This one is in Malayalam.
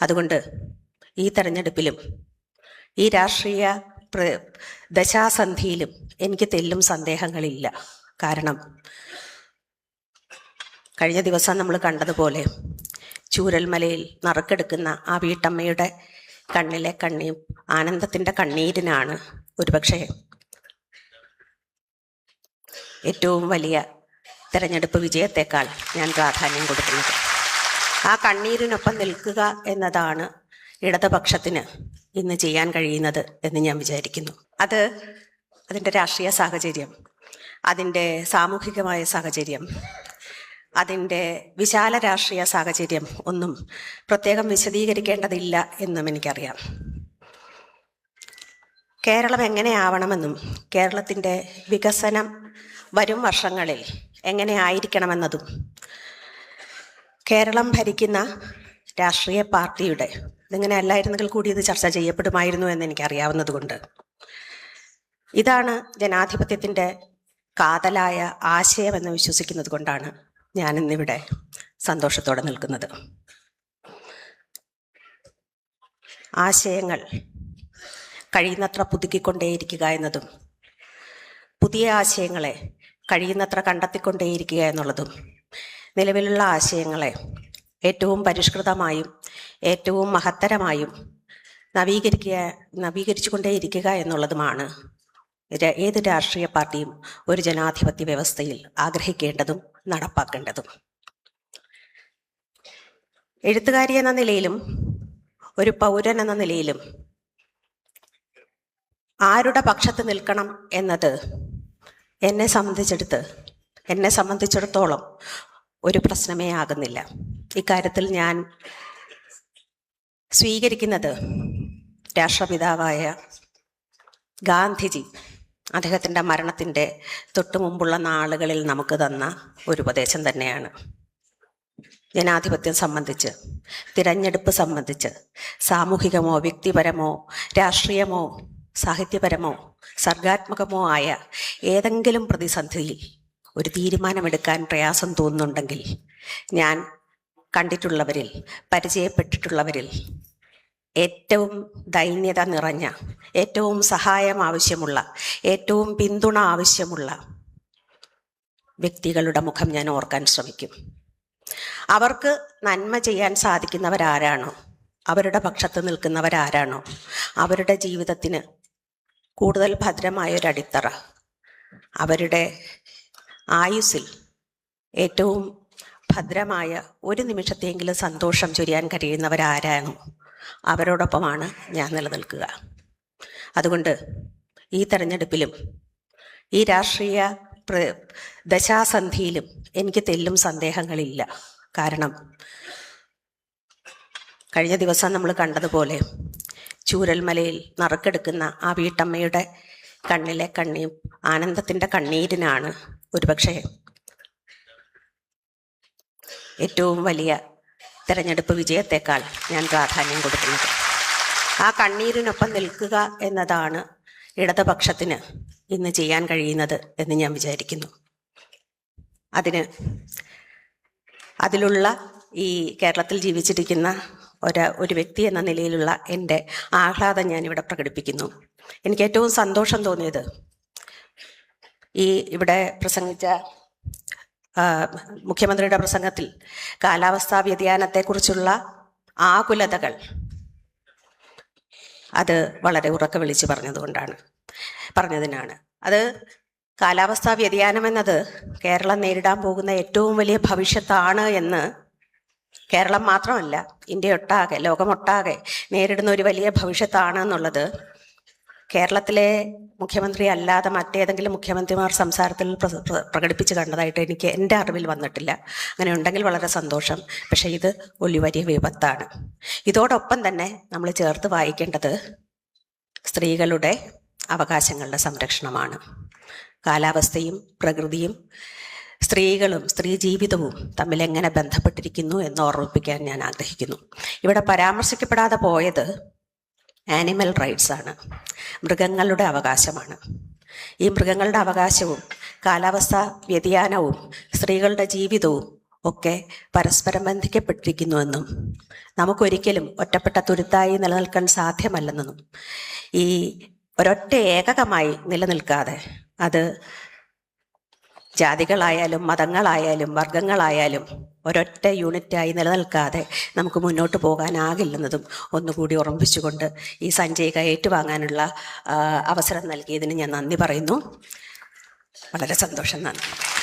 അതുകൊണ്ട് ഈ തെരഞ്ഞെടുപ്പിലും ഈ രാഷ്ട്രീയ ദശാസന്ധിയിലും എനിക്ക് തെല്ലും സന്ദേഹങ്ങളില്ല. കാരണം കഴിഞ്ഞ ദിവസം നമ്മൾ കണ്ടതുപോലെ ചൂരൽമലയിൽ നറുക്കെടുക്കുന്ന ആ വീട്ടമ്മയുടെ കണ്ണിലെ ആനന്ദത്തിൻ്റെ കണ്ണീരിനാണ് ഒരുപക്ഷെ ഏറ്റവും വലിയ തെരഞ്ഞെടുപ്പ് വിജയത്തേക്കാൾ ഞാൻ പ്രാധാന്യം കൊടുക്കുന്നത്. ആ കണ്ണീരിനൊപ്പം നിൽക്കുക എന്നതാണ് ഇടതുപക്ഷത്തിന് ഇന്ന് ചെയ്യാൻ കഴിയുന്നത് എന്ന് ഞാൻ വിചാരിക്കുന്നു. അതിൻ്റെ രാഷ്ട്രീയ സാഹചര്യം, അതിൻ്റെ സാമൂഹികമായ സാഹചര്യം, അതിൻ്റെ വിശാല രാഷ്ട്രീയ സാഹചര്യം ഒന്നും പ്രത്യേകം വിശദീകരിക്കേണ്ടതില്ല എന്നും എനിക്കറിയാം. കേരളം എങ്ങനെയാവണമെന്നും കേരളത്തിൻ്റെ വികസനം വരും വർഷങ്ങളിൽ എങ്ങനെ ആയിരിക്കണമെന്നതും കേരളം ഭരിക്കുന്ന രാഷ്ട്രീയ പാർട്ടിയുടെ, ഇതിങ്ങനെ അല്ലായിരുന്നെങ്കിൽ കൂടി ഇത് ചർച്ച ചെയ്യപ്പെടുമായിരുന്നു എന്ന് എനിക്കറിയാവുന്നതുകൊണ്ട്, ഇതാണ് ജനാധിപത്യത്തിൻ്റെ കാതലായ ആശയമെന്ന് വിശ്വസിക്കുന്നത് കൊണ്ടാണ് ഞാനിന്നിവിടെ സന്തോഷത്തോടെ നിൽക്കുന്നത്. ആശയങ്ങൾ കഴിയുന്നത്ര പുതുക്കിക്കൊണ്ടേയിരിക്കുക എന്നതും പുതിയ ആശയങ്ങളെ കഴിയുന്നത്ര കണ്ടെത്തിക്കൊണ്ടേയിരിക്കുക എന്നുള്ളതും നിലവിലുള്ള ആശയങ്ങളെ ഏറ്റവും പരിഷ്കൃതമായും ഏറ്റവും മഹത്തരമായും നവീകരിച്ചുകൊണ്ടേയിരിക്കുക എന്നുള്ളതുമാണ് ഏത് രാഷ്ട്രീയ പാർട്ടിയും ഒരു ജനാധിപത്യ വ്യവസ്ഥയിൽ ആഗ്രഹിക്കേണ്ടതും നടപ്പാക്കേണ്ടതും. എഴുത്തുകാരി എന്ന നിലയിലും ഒരു പൗരൻ എന്ന നിലയിലും ആരുടെ പക്ഷത്ത് നിൽക്കണം എന്നത് എന്നെ സംബന്ധിച്ചിടത്തോളം ഒരു പ്രശ്നമേ ആകുന്നില്ല. ഇക്കാര്യത്തിൽ ഞാൻ സ്വീകരിക്കുന്നത് രാഷ്ട്രപിതാവായ ഗാന്ധിജി അദ്ദേഹത്തിൻ്റെ മരണത്തിൻ്റെ തൊട്ടു മുമ്പുള്ള നാളുകളിൽ നമുക്ക് തന്ന ഒരു ഉപദേശം തന്നെയാണ്. ജനാധിപത്യം സംബന്ധിച്ച്, തിരഞ്ഞെടുപ്പ് സംബന്ധിച്ച്, സാമൂഹികമോ വ്യക്തിപരമോ രാഷ്ട്രീയമോ സാഹിത്യപരമോ സർഗാത്മകമോ ആയ ഏതെങ്കിലും പ്രതിസന്ധിയിൽ ഒരു തീരുമാനമെടുക്കാൻ പ്രയാസം തോന്നുന്നുണ്ടെങ്കിൽ ഞാൻ കണ്ടിട്ടുള്ളവരിൽ, പരിചയപ്പെട്ടിട്ടുള്ളവരിൽ ഏറ്റവും ദൈന്യത നിറഞ്ഞ, ഏറ്റവും സഹായം ആവശ്യമുള്ള, ഏറ്റവും പിന്തുണ ആവശ്യമുള്ള വ്യക്തികളുടെ മുഖം ഞാൻ ഓർക്കാൻ ശ്രമിക്കും. അവർക്ക് നന്മ ചെയ്യാൻ സാധിക്കുന്നവരാരാണോ, അവരുടെ പക്ഷത്ത് നിൽക്കുന്നവരാരാണോ, അവരുടെ ജീവിതത്തിന് കൂടുതൽ ഭദ്രമായൊരടിത്തറ, അവരുടെ ആയുസ്സിൽ ഏറ്റവും ഭദ്രമായ ഒരു നിമിഷത്തെങ്കിലും സന്തോഷം ചൊരിയാൻ കഴിയുന്നവരാരാണോ അവരോടൊപ്പമാണ് ഞാൻ നിലനിൽക്കുക. അതുകൊണ്ട് ഈ തെരഞ്ഞെടുപ്പിലും ഈ രാഷ്ട്രീയ ദശാസന്ധിയിലും എനിക്ക് തെല്ലും സന്ദേഹങ്ങളില്ല. കാരണം കഴിഞ്ഞ ദിവസം നമ്മൾ കണ്ടതുപോലെ ചൂരൽമലയിൽ നറുക്കെടുക്കുന്ന ആ വീട്ടമ്മയുടെ കണ്ണിലെ ആനന്ദത്തിൻ്റെ കണ്ണീരിനാണ് ഒരുപക്ഷെ ഏറ്റവും വലിയ തെരഞ്ഞെടുപ്പ് വിജയത്തേക്കാൾ ഞാൻ പ്രാധാന്യം കൊടുക്കുന്നത്. ആ കണ്ണീരിനൊപ്പം നിൽക്കുക എന്നതാണ് ഇടതുപക്ഷത്തിന് ഇന്ന് ചെയ്യാൻ കഴിയുന്നത് എന്ന് ഞാൻ വിചാരിക്കുന്നു. അതിലുള്ള ഈ കേരളത്തിൽ ജീവിച്ചിരിക്കുന്ന ഒരു വ്യക്തി എന്ന നിലയിലുള്ള എൻ്റെ ആഹ്ലാദം ഞാനിവിടെ പ്രകടിപ്പിക്കുന്നു. എനിക്ക് ഏറ്റവും സന്തോഷം തോന്നിയത് ഇവിടെ പ്രസംഗിച്ച മുഖ്യമന്ത്രിയുടെ പ്രസംഗത്തിൽ കാലാവസ്ഥാ വ്യതിയാനത്തെക്കുറിച്ചുള്ള ആകുലതകൾ അത് വളരെ ഉറക്കെ വിളിച്ച് പറഞ്ഞതിനാണ്. അത് കാലാവസ്ഥാ വ്യതിയാനം എന്നത് കേരളം നേരിടാൻ പോകുന്ന ഏറ്റവും വലിയ ഭവിഷ്യത്താണ് എന്ന് കേരളം മാത്രമല്ല, ഇന്ത്യയൊട്ടാകെ, ലോകമൊട്ടാകെ നേരിടുന്ന ഒരു വലിയ ഭവിഷ്യത്താണ് എന്നുള്ളത് കേരളത്തിലെ മുഖ്യമന്ത്രി അല്ലാതെ മറ്റേതെങ്കിലും മുഖ്യമന്ത്രിമാർ സംസാരത്തിൽ പ്രകടിപ്പിച്ച് കണ്ടതായിട്ട് എൻ്റെ അറിവിൽ വന്നിട്ടില്ല. അങ്ങനെ ഉണ്ടെങ്കിൽ വളരെ സന്തോഷം. പക്ഷേ ഇത് ഒരു വലിയ വിപത്താണ്. ഇതോടൊപ്പം തന്നെ നമ്മൾ ചേർത്ത് വായിക്കേണ്ടത് സ്ത്രീകളുടെ അവകാശങ്ങളുടെ സംരക്ഷണമാണ്. കാലാവസ്ഥയും പ്രകൃതിയും സ്ത്രീകളും സ്ത്രീ ജീവിതവും തമ്മിൽ എങ്ങനെ ബന്ധപ്പെട്ടിരിക്കുന്നു എന്ന് ഓർമ്മിപ്പിക്കാൻ ഞാൻ ആഗ്രഹിക്കുന്നു. ഇവിടെ പരാമർശിക്കപ്പെടാതെ പോയത് ആനിമൽ റൈറ്റ്സ് ആണ്, മൃഗങ്ങളുടെ അവകാശമാണ്. ഈ മൃഗങ്ങളുടെ അവകാശവും കാലാവസ്ഥാ വ്യതിയാനവും സ്ത്രീകളുടെ ജീവിതവും ഒക്കെ പരസ്പരം ബന്ധിക്കപ്പെട്ടിരിക്കുന്നുവെന്നും നമുക്കൊരിക്കലും ഒറ്റപ്പെട്ട തുരുത്തായി നിലനിൽക്കാൻ സാധ്യമല്ലെന്നും ഈ ഒരൊറ്റ ഏകകമായി നിലനിൽക്കാതെ അത് ജാതികളായാലും മതങ്ങളായാലും വർഗങ്ങളായാലും ഒരൊറ്റ യൂണിറ്റായി നിലനിൽക്കാതെ നമുക്ക് മുന്നോട്ട് പോകാനാകില്ലെന്നതും ഒന്നുകൂടി ഓർമ്മിപ്പിച്ചുകൊണ്ട് ഈ സഞ്ചയിക ഏറ്റുവാങ്ങാനുള്ള അവസരം നൽകിയതിന് ഞാൻ നന്ദി പറയുന്നു. വളരെ സന്തോഷം. നന്ദി.